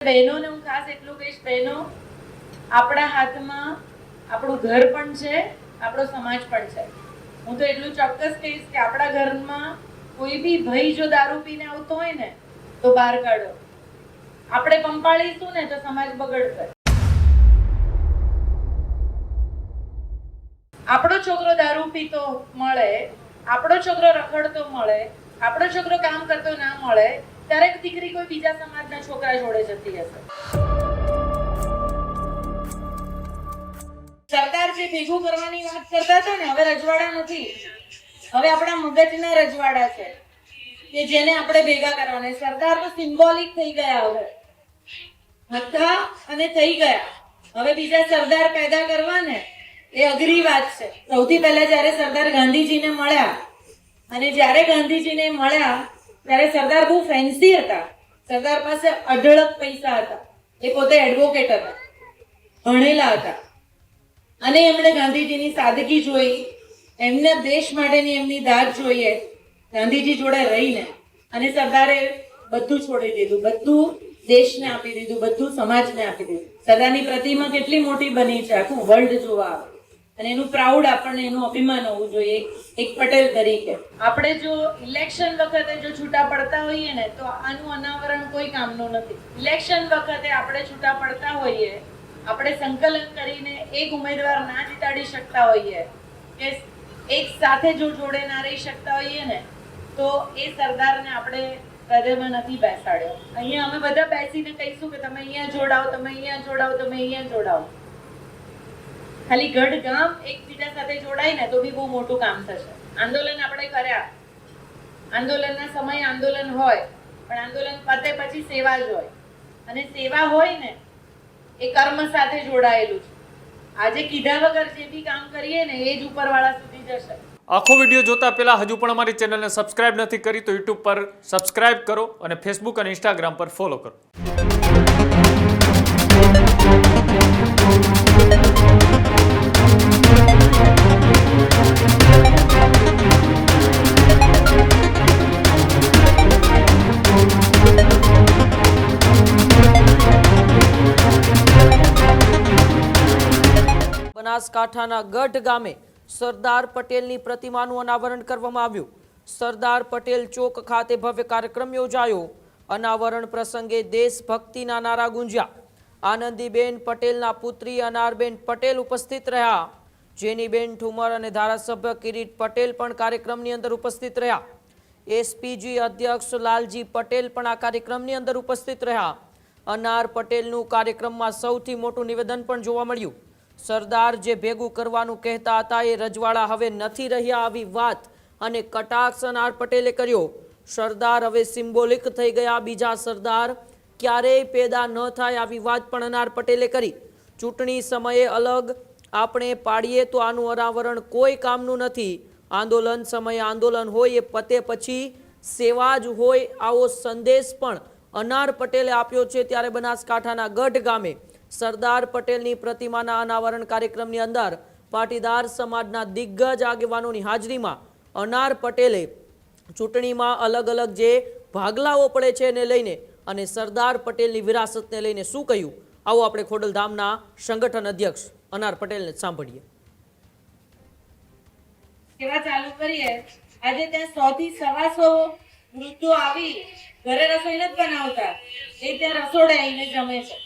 બહેનોને હું ખાસ એટલું કહીશ, બહેનો આપણા હાથમાં આપણું ઘર પણ છે, આપણો સમાજ પણ છે. હું તો એટલું ચોક્કસ કહીશ કે આપણા ઘરમાં કોઈ બી ભાઈ જો દારૂ પીને આવતો હોય ને તો બહાર કાઢો. આપણે પંપાળીશું ને તો સમાજ બગડશે. આપણો છોકરો દારૂ પીતો મળે, આપણો છોકરો રખડતો મળે, આપણો છોકરો કામ કરતો ના મળે, ત્યારે દીકરી કોઈ બીજા સમાજના છોકરા જોડે જતી હશે. સરદાર જે ભેગું કરવાની વાત કરતા હતા ને, હવે રજવાડા નથી, હવે આપણા મગજના રજવાડા છે કે જેને આપણે ભેગા કરવાના. સરદાર તો સિમ્બોલિક થઈ ગયા, હવે હતા અને થઈ ગયા. હવે બીજા સરદાર પેદા કરવા ને એ અઘરી વાત છે. સૌથી પહેલા જ્યારે સરદાર ગાંધીજીને મળ્યા, અને જ્યારે ગાંધીજીને મળ્યા ત્યારે સરદાર બહુ ફેન્સી હતા. સરદાર પાસે અઢળક પૈસા હતા, એ પોતે એડવોકેટ હતા, ભણેલા હતા, અને એમણે ગાંધીજીની સાદગી જોઈ, એમને દેશ માટેની એમની દાદ જોઈએ, ગાંધીજી જોડે રહીને. અને સરદારે બધું છોડી દીધું, બધું દેશને આપી દીધું, બધું સમાજને આપી દીધું. સરદારની પ્રતિમા કેટલી મોટી બની છે, આખું વર્લ્ડ જોવા આવે. અને એનું પ્રાઉડ આપણને, એનું અભિમાન હોવું જોઈએ એક પટેલ તરીકે. આપણે જો ઇલેક્શન વખતે જો છૂટા પડતા હોઈએ ને તો આનું અનાવરણ કોઈ કામનું નથી. ઇલેક્શન વખતે આપણે છૂટા પડતા હોઈએ, આપણે સંકલન કરીને એક ઉમેદવાર ના જીતાડી શકતા હોઈએ કે એક સાથે જો જોડે ના રહી શકતા હોઈએ ને, તો એ સરદારને આપણે હૃદયમાં નથી બેસાડ્યો. અહીંયા અમે બધા બેસીને કહીશું કે તમે અહીંયા જોડાઓ, તમે અહીંયા જોડાઓ, તમે અહીંયા જોડાઓ. ખાલી ગઢ ગામ એકબીજા સાથે જોડાય ને તો બી બહુ મોટું કામ થશે. આંદોલન આપણે કર્યા, આંદોલનના સમયે આંદોલન હોય, પણ આંદોલન પતે પછી સેવા જ હોય. અને સેવા હોય ને એ કર્મ સાથે જોડાયેલું છે. આજે કીધા વગર જે બી કામ કરીએ ને એ જ ઉપરવાળા સુધી જશે. આખો વિડીયો જોતા પહેલા હજુ પણ અમારી ચેનલને સબસ્ક્રાઇબ નથી કરી તો યુટ્યુબ પર સબસ્ક્રાઇબ કરો અને ફેસબુક અને ઇન્સ્ટાગ્રામ પર ફોલો કરો. બનાસકાંઠાના ગઢ ગામે સરદાર પટેલની પ્રતિમાનું અનાવરણ કરવામાં આવ્યું. સરદાર પટેલ ચોક ખાતે ભવ્ય કાર્યક્રમ યોજાયો. અનાવરણ પ્રસંગે દેશભક્તિના નારા ગુંજ્યા. આનંદીબેન પટેલના પુત્રી અનારબેન પટેલ ઉપસ્થિત રહ્યા. જેનીબેન ઠુમર અને ધારાસભ્ય કિરીટ પટેલ પણ કાર્યક્રમની અંદર ઉપસ્થિત રહ્યા. એસપીજી અધ્યક્ષ લાલજી પટેલ પણ આ કાર્યક્રમની અંદર ઉપસ્થિત રહ્યા. અનાર પટેલનું કાર્યક્રમમાં સૌથી મોટું નિવેદન પણ જોવા મળ્યું. સરદાર જે ભેગું કરવાનું કહેતા હતા એ રજવાડા હવે નથી રહ્યા, આવી વાત અને કટાક્ષ અનાર પટેલે કર્યો. સરદાર હવે સિમ્બોલિક થઈ ગયા, બીજા સરદાર ક્યારેય પેદા ન થાય, આવી વાત પણ અનાર પટેલે કરી. ચૂંટણી સમયે અલગ આપણે પાડીએ તો આનું અનાવરણ કોઈ કામનું નથી. આંદોલન સમયે આંદોલન હોય, એ પતે પછી સેવા જ હોય, આવો સંદેશ પણ અનાર પટેલે આપ્યો છે. ત્યારે બનાસકાંઠાના ગઢ ગામે સરદાર પટેલની પ્રતિમાના અનાવરણ કાર્યક્રમની અંદર પાટીદાર સમાજના દિગ્ગજ આગેવાનોની હાજરીમાં અનાર પટેલે ચૂંટણીમાં અલગ અલગ જે ભાગલાઓ પડે છે એને લઈને અને સરદાર પટેલની વિરાસતને લઈને શું કહ્યું, આવો આપણે ખોડલધામના સંગઠન અધ્યક્ષ અનાર પટેલને સાંભળીએ. સેવા ચાલુ કરીએ. આજે ત્યાં 100 થી 125 વૃદ્ધો આવી ઘરે રસોઈ નથી બનાવતા, એ ત્યાં રસોડે આવીને જમે છે.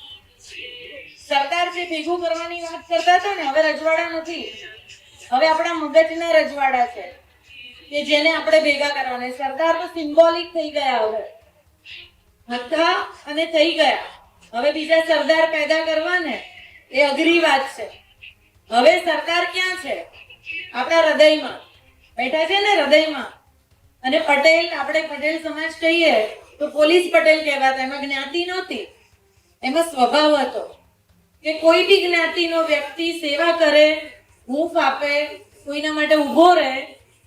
સરદાર જે ભેગું કરવાની વાત કરતા હતા ને, હવે રજવાડા નથી, હવે આપણા મગજના રજવાડા છે કે જેને આપણે ભેગા કરવાના. સરદાર તો સિમ્બોલિક થઈ ગયા, હવે હતા અને થઈ ગયા. હવે બીજા સરદાર પેદા કરવા ને એ અઘરી વાત છે. હવે સરદાર ક્યાં છે? આપણા હૃદયમાં બેઠા છે ને, હૃદયમાં. અને પટેલ, આપણે પટેલ સમાજ કહીએ તો પોલીસ પટેલ કહેવાતા. એમાં જ્ઞાતિ નહોતી, એમાં સ્વભાવ હતો કે કોઈ બી જ્ઞાતિનો વ્યક્તિ સેવા કરે, હૂંફ આપે, કોઈના માટે ઊભો રહે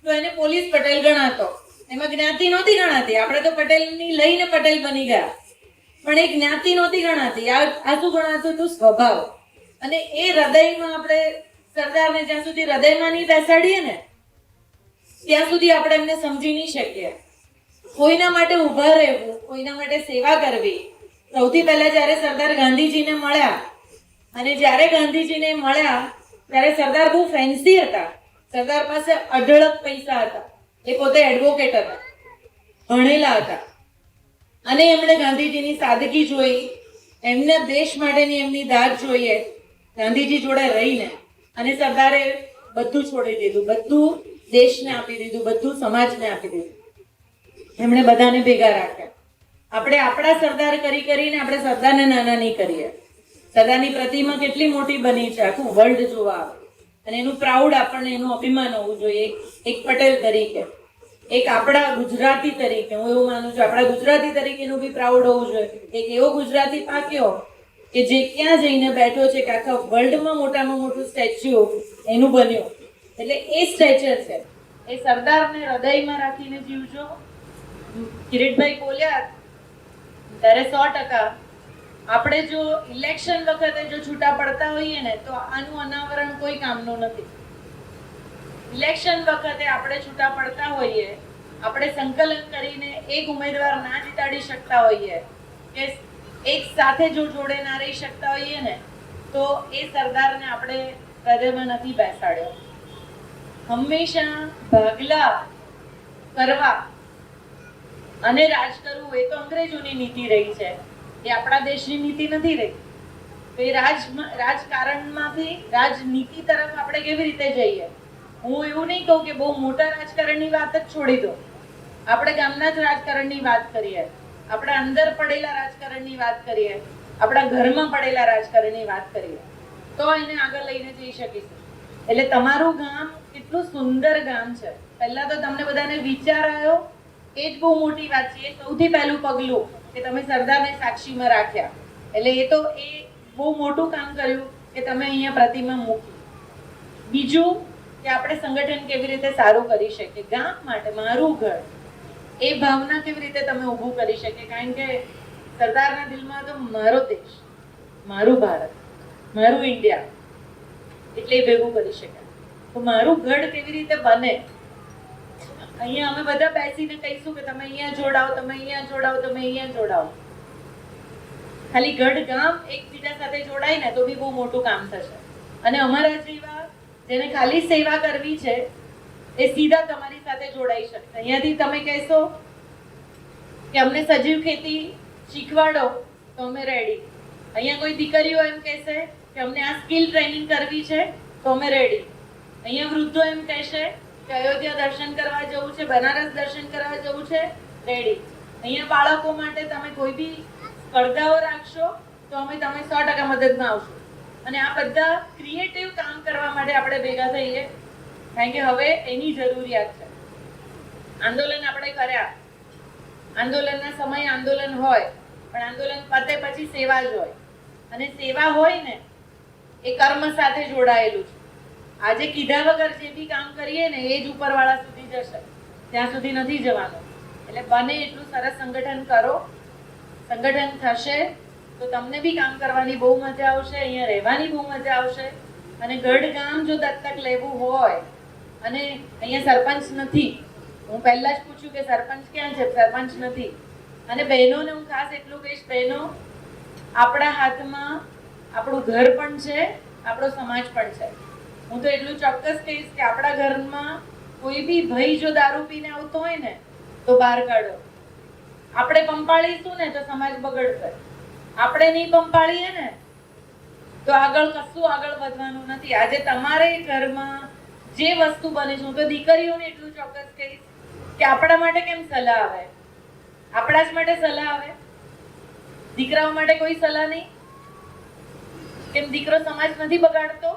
તો એને પોલીસ પટેલ ગણાતો. એમાં જ્ઞાતિ નહોતી ગણાતી. આપણે તો પટેલની લઈને પટેલ બની ગયા, પણ એ જ્ઞાતિ નહોતી ગણાતી. આ શું ગણાતું હતું? સ્વભાવ. અને એ હૃદયમાં આપણે સરદારને જ્યાં સુધી હૃદયમાં નહીં બેસાડીએ ને ત્યાં સુધી આપણે એમને સમજી નહીં શકીએ. કોઈના માટે ઊભા રહેવું, કોઈના માટે સેવા કરવી, સૌથી પહેલા જ્યારે સરદાર ગાંધીજીને મળ્યા અને જ્યારે ગાંધીજીને મળ્યા ત્યારે સરદાર બહુ ફેન્સી હતા. સરદાર પાસે અઢળક પૈસા હતા. એ પોતે એડવોકેટ હતા, ભણેલા હતા. અને એમણે ગાંધીજીની સાદગી જોઈ, એમના દેશ માટેની એમની દાદ જોઈએ ગાંધીજી જોડે રહીને. અને સરદારે બધું છોડી દીધું, બધું દેશને આપી દીધું, બધું સમાજને આપી દીધું. એમણે બધાને ભેગા રાખ્યા. આપણે આપણા સરદાર કરીને આપણે સરદારને નાના નહીં કરીએ. સરદારની પ્રતિમા કેટલી મોટી બની છે, આખું વર્લ્ડ જોવા આવે. અને એનું પ્રાઉડ આપણને, એનું અભિમાન હોવું જોઈએ. એક પટેલ તરીકે, એક આપણા ગુજરાતી તરીકે, હું એવું માનું છું આપણા ગુજરાતી તરીકેનું બી પ્રાઉડ હોવું જોઈએ. એક એવો ગુજરાતી પાક્યો કે જે ક્યાં જઈને બેઠો છે કે આખા વર્લ્ડમાં મોટામાં મોટું સ્ટેચ્યુ એનું બન્યું. એટલે એ સ્ટેચર છે, એ સરદારને હૃદયમાં રાખીને જીવજો. કિરીટભાઈ બોલ્યા ત્યારે 100% આપણે જો ઇલેક્શન વખતે જો છૂટા પડતા હોઈએ ને તો આનું અનાવરણ કોઈ કામનું નથી. ઇલેક્શન વખતે આપણે છૂટા પડતા હોઈએ, આપણે સંકલન કરીને એક ઉમેદવાર ના જીતાડી શકતા હોઈએ કે એક સાથે જો જોડે ના રહી શકતા હોઈએ ને તો એ સરદારને આપણે હૃદયમાં નથી બેસાડ્યો. હંમેશા ભાગલા કરવા અને રાજ કરવું એ તો અંગ્રેજોની નીતિ રહી છે, એ આપણા દેશની નીતિ નથી રહી. તો એ રાજકારણમાંથી રાજનીતિ તરફ આપણે કેવી રીતે જઈએ? હું એવું નહીં કહું કે બહુ મોટા રાજકારણની વાત જ છોડી દો. આપણે ગામના જ રાજકારણની વાત કરીએ, આપણા અંદર પડેલા રાજકારણની વાત કરીએ, આપણા ઘરમાં પડેલા રાજકારણની વાત કરીએ તો એને આગળ લઈને જઈ શકીશું. એટલે તમારું ગામ કેટલું સુંદર ગામ છે. પહેલા તો તમને બધાને વિચાર આવ્યો, એ જ બહુ મોટી વાત છે. એ સૌથી પહેલું પગલું કે તમે સરદારને સાક્ષીમાં રાખ્યા. એટલે એ તો એ બહુ મોટું કામ કર્યું કે તમે અહીંયા પ્રતિમા મૂકી. બીજું કે આપણે સંગઠન કેવી રીતે સારું કરી શકીએ, ગામ માટે મારું ઘર, એ ભાવના કેવી રીતે તમે ઊભું કરી શકીએ. કારણ કે સરદારના દિલમાં તો મારો દેશ, મારું ભારત, મારું ઇન્ડિયા, એટલે એ ભેગું કરી શકાય. તો મારું ગઢ કેવી રીતે બને, અહીંયા અમે બધા બેસીને કહીશું કે તમે અહીંયા જોડાઓ, તમે અહીંયા જોડાઓ, તમે અહીંયા જોડાઓ. ખાલી ગઢ ગામ એકબીજા સાથે જોડાય ને તો બી બહુ મોટું કામ થશે. અને અમારા જેવા જેને ખાલી સેવા કરવી છે એ સીધા તમારી સાથે જોડાઈ શકશે. અહીંયાથી તમે કહેશો કે અમને સજીવ ખેતી શીખવાડો તો અમે રેડી. અહીંયા કોઈ દીકરીઓ એમ કહેશે કે અમને આ સ્કિલ ટ્રેનિંગ કરવી છે તો અમે રેડી. અહીંયા વૃદ્ધો એમ કહેશે કે અયોધ્યા દર્શન કરવા જવું છે, બનારસ દર્શન કરવા જવું છે, રેડી. અહીંયા બાળકો માટે તમે કોઈ બી સ્પર્ધાઓ રાખશો તો અમે તમે 100% મદદમાં આવશું. અને આ બધા ક્રિએટિવ કામ કરવા માટે આપણે ભેગા થઈએ, કારણ કે હવે એની જરૂરિયાત છે. આંદોલન આપણે કર્યા, આંદોલનના સમયે આંદોલન હોય, પણ આંદોલન પતે પછી સેવા જ હોય. અને સેવા હોય ને એ કર્મ સાથે જોડાયેલું છે. આજે કીધા વગર જે બી કામ કરીએ ને એ જ ઉપરવાળા સુધી જશે, ત્યાં સુધી નથી જવાનું. એટલે બને એટલું સરસ સંગઠન કરો. સંગઠન થશે તો તમને બી કામ કરવાની બહુ મજા આવશે, અહીંયા રહેવાની બહુ મજા આવશે. અને ગઢ ગામ જો દત્તક લેવું હોય અને અહીંયા સરપંચ નથી, હું પહેલા જ પૂછ્યું કે સરપંચ ક્યાં છે, સરપંચ નથી. અને બહેનોને હું ખાસ એટલું કહીશ, બહેનો આપણા હાથમાં આપણું ઘર પણ છે, આપણો સમાજ પણ છે. હું તો એટલું ચોક્કસ કહીશ કે આપણા ઘરમાં કોઈ બી ભાઈ જો દારૂ પીને આવતો હોય ને તો બહાર કાઢો. આપણે પંપાળીશું ને તો સમાજ બગડશે. આપણે નહીં પંપાળીએ ને તો આગળ કશું આગળ વધવાનું નથી. આજે તમારે ઘરમાં જે વસ્તુ બને છે, હું તો દીકરીઓને એટલું ચોક્કસ કહીશ કે આપણા માટે કેમ સલાહ આવે, આપણા જ માટે સલાહ આવે, દીકરાઓ માટે કોઈ સલાહ નહીં. કેમ દીકરો સમાજ નથી બગાડતો?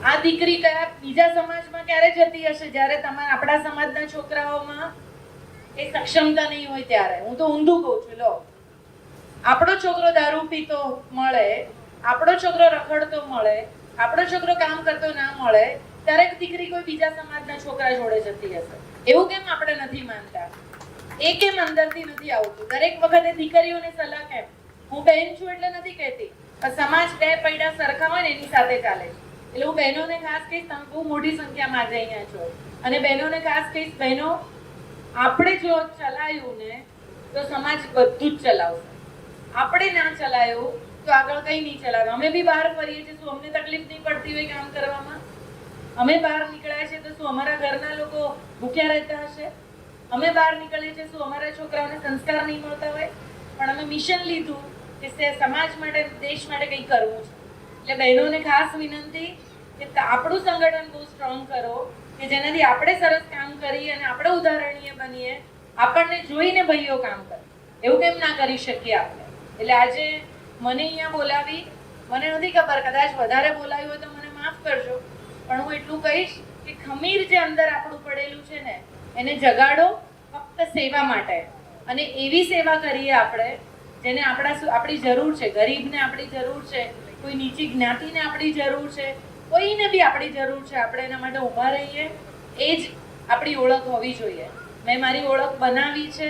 આ દીકરી કયા બીજા સમાજમાં ક્યારે જતી હશે જ્યારે તમારા આપણા સમાજના છોકરાઓમાં એ સક્ષમતા નહીં હોય ત્યારે. હું તો ઊંધું કહું છું. લો, આપણો છોકરો દારૂ પીતો મળે, આપણો છોકરો રખડતો મળે, આપણો છોકરો કામ કરતો ના મળે, ત્યારે દીકરી કોઈ બીજા સમાજના છોકરા જોડે જતી હશે. એવું કેમ આપણે નથી માનતા? એ કેમ અંદરથી નથી આવતું? દરેક વખતે દીકરીઓને સલાહ કેમ? હું બહેન છું એટલે નથી કહેતી, પણ સમાજ બે પૈડા સરખા હોય ને એની સાથે ચાલે છે. એટલે હું બહેનોને ખાસ કહીશ, તમે બહુ મોટી સંખ્યામાં આજે અહીંયા છો, અને બહેનોને ખાસ કહીશ, બહેનો આપણે જો ચલાવ્યું ને તો સમાજ બધું જ ચલાવશે. આપણે ના ચલાયો તો આગળ કઈ નહીં ચલાવે. અમે બી બહાર ફરીએ છીએ, શું અમને તકલીફ નહીં પડતી હોય કામ કરવામાં? અમે બહાર નીકળ્યા છે તો શું અમારા ઘરના લોકો ભૂખ્યા રહેતા હશે? અમે બહાર નીકળીએ છીએ શું અમારા છોકરાઓને સંસ્કાર નહીં મળતા હોય? પણ અમે મિશન લીધું કે સમાજ માટે, દેશ માટે કંઈ કરવું છે. એટલે બહેનોને ખાસ વિનંતી કે આપણું સંગઠન બહુ સ્ટ્રોંગ કરો કે જેનાથી આપણે સરસ કામ કરીએ અને આપણે ઉદાહરણીય બનીએ. આપણને જોઈને ભાઈઓ કામ કરે, એવું કેમ ના કરી શકીએ આપણે? એટલે આજે મને અહીંયા બોલાવી, મને નથી ખબર, કદાચ વધારે બોલાવ્યું હોય તો મને માફ કરજો, પણ હું એટલું કહીશ કે ખમીર જે અંદર આપણું પડેલું છે ને એને જગાડો ફક્ત સેવા માટે. અને એવી સેવા કરીએ આપણે જેને આપણી જરૂર છે. ગરીબને આપણી જરૂર છે, કોઈ નીચી જ્ઞાતિને આપણી જરૂર છે, કોઈને બી આપણી જરૂર છે. આપણે એના માટે ઊભા રહીએ, એ જ આપણી ઓળખ હોવી જોઈએ. મેં મારી ઓળખ બનાવી છે,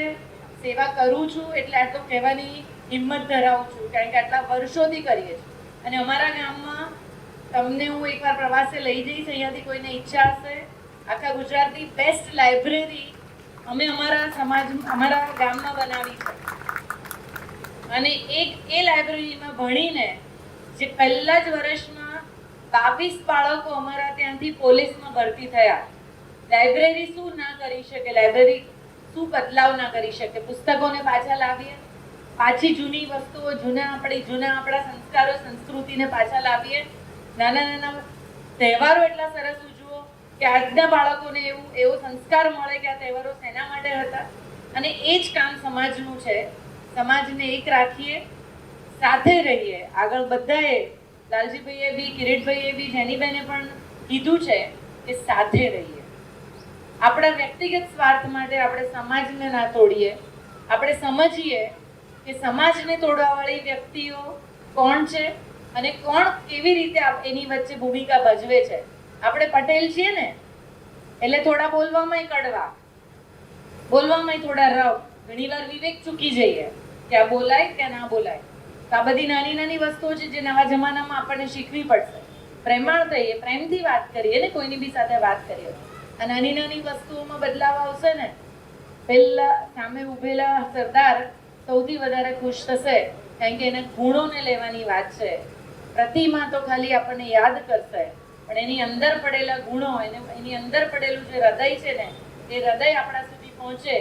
સેવા કરું છું એટલે આટલું કહેવાની હિંમત ધરાવું છું, કારણ કે આટલા વર્ષોથી કરીએ છીએ. અને અમારા ગામમાં તમને હું એકવાર પ્રવાસે લઈ જઈશ, અહીંયાથી કોઈને ઈચ્છા હશે. આખા ગુજરાતની બેસ્ટ લાઇબ્રેરી અમે અમારા ગામમાં બનાવી છે. અને એ લાઇબ્રેરીમાં ભણીને જે પહેલા જ વર્ષમાં 22 બાળકો અમારા ત્યાંથી પોલીસમાં ભરતી થયા. લાઇબ્રેરી શું ના કરી શકે? લાઇબ્રેરી શું બદલાવ ના કરી શકે? પુસ્તકોને પાછા લાવીએ, પાછી જૂની વસ્તુઓ, જૂના આપણા સંસ્કારો, સંસ્કૃતિને પાછા લાવીએ. નાના નાના તહેવારો એટલા સરસ ઉજવો કે આજના બાળકોને એવો સંસ્કાર મળે કે આ તહેવારો શેના માટે હતા. અને એ જ કામ સમાજનું છે. સમાજને એક રાખીએ, સાથે રહીએ. આગળ બધાએ, લાલજીભાઈએ બી, કિરીટભાઈએ બી, જેનીબેને પણ કીધું છે કે સાથે રહીએ. આપણા વ્યક્તિગત સ્વાર્થ માટે આપણે સમાજને ના તોડીએ. આપણે સમજીએ કે સમાજને તોડવાવાળી વ્યક્તિઓ કોણ છે અને કોણ કેવી રીતે એની વચ્ચે ભૂમિકા ભજવે છે. આપણે પટેલ છીએ ને, એટલે થોડા બોલવામાં કડવા, બોલવામાં થોડા રવ, ઘણીવાર વિવેક ચૂકી જઈએ કે આ બોલાય કે ના બોલાય. તો આ બધી નાની નાની વસ્તુઓ છે જે નવા જમાનામાં આપણને શીખવી પડશે. પ્રેમાળ થઈએ, પ્રેમથી વાત કરીએ ને, કોઈની બી સાથે વાત કરીએ. આ નાની નાની વસ્તુઓમાં બદલાવ આવશે ને, પહેલા સામે ઉભેલા સરદાર સૌથી વધારે ખુશ થશે, કારણ કે એના ગુણોને લેવાની વાત છે. પ્રતિમા તો ખાલી આપણને યાદ કરશે, પણ એની અંદર પડેલા ગુણો, એની અંદર પડેલું જે હૃદય છે ને, એ હૃદય આપણા સુધી પહોંચે.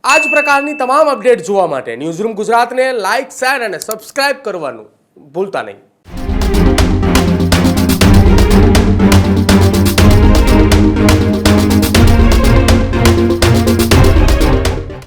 આ જ પ્રકારની તમામ અપડેટ જોવા માટે ન્યૂઝરૂમ ગુજરાતને લાઇક, શેર અને સબસ્ક્રાઇબ કરવાનું ભૂલતા નહીં.